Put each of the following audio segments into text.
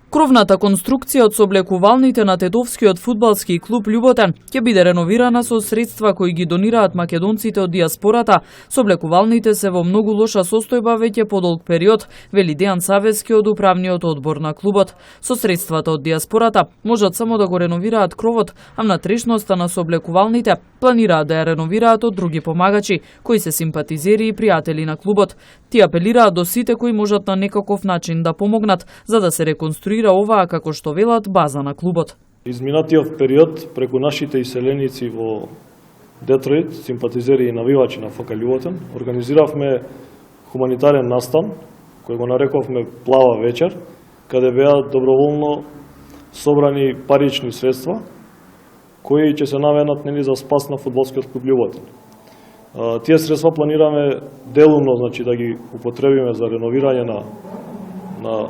Кровната конструкција од сооблекувалните на Тетовскиот фудбалски клуб Љуботен ќе биде реновирана со средства кои ги донираат македонците од диаспората. Сооблекувалните се во многу лоша состојба веќе подолг период, вели Дејан Савески од управниот одбор на клубот. Со средствата од диаспората можат само да го реновираат кровот, а внатрешноста на сооблекувалните планираат да ја реновираат од други помагачи, кои се симпатизери и пријатели на клубот. Тие апелираат до сите кои можат на некаков начин да помогнат за да се реконструира оваа, како што велат, база на клубот. Изминатиот период преку нашите иселеници во Детройт, симпатизери и навивачи на ФК Љуботен, организиравме хуманитарен настан, кој го нарековме Плава вечер, каде беа доброволно собрани парични средства, кои ќе се навенат за спас на фудбалскиот клуб Љуботен. Тие средства планираме делумно, значи, да ги употребиме за реновирање на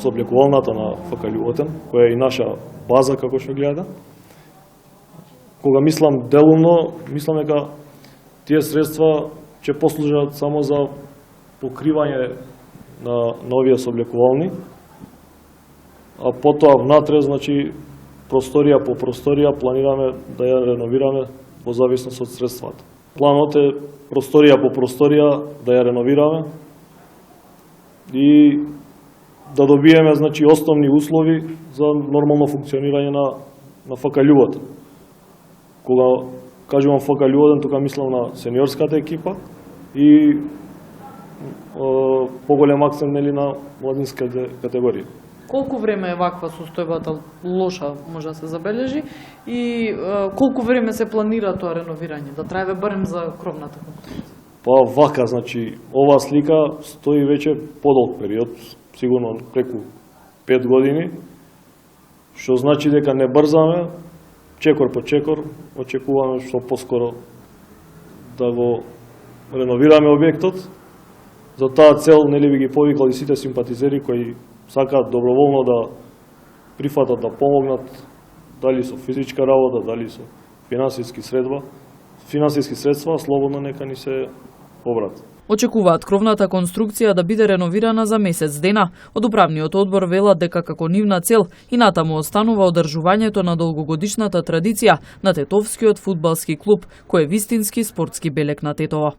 сооблекувалната на ФК Љуботен, која е и наша база, како што гледа. Кога мислам делумно, мислам дека тие средства ќе послужат само за покривање на овие сооблекувални, а потоа внатре, значи, просторија по просторија планираме да ја реновираме во зависност од средствата. Планот е просторија по просторија да ја реновираме и да добиеме, значи, основни услови за нормално функционирање на ФК Љуботен. Кога кажувам ФК Љуботен, тука мислам на сениорската екипа и поголем акцент на младинските категории. Колку време е ваква состојбата лоша може да се забележи и колку време се планира тоа реновирање, да траеве барем за кровната конструкција? Па вака, значи, оваа слика стои веќе подолг период, сигурно преку 5 години, што значи дека не брзаме, чекор по чекор, очекуваме што поскоро да го реновираме објектот. За таа цел нели би ги повикали сите симпатизери кои сакаат доброволно да прифатат да помогнат, дали со физичка работа, дали со финансиски средства, слободно нека ни се обрат. Очекуваат кровната конструкција да биде реновирана за месец дена. Од управниот одбор велат дека како нивна цел и натаму останува одржувањето на долгогодишната традиција на Тетовскиот фудбалски клуб, кој е вистински спортски белег на Тетово.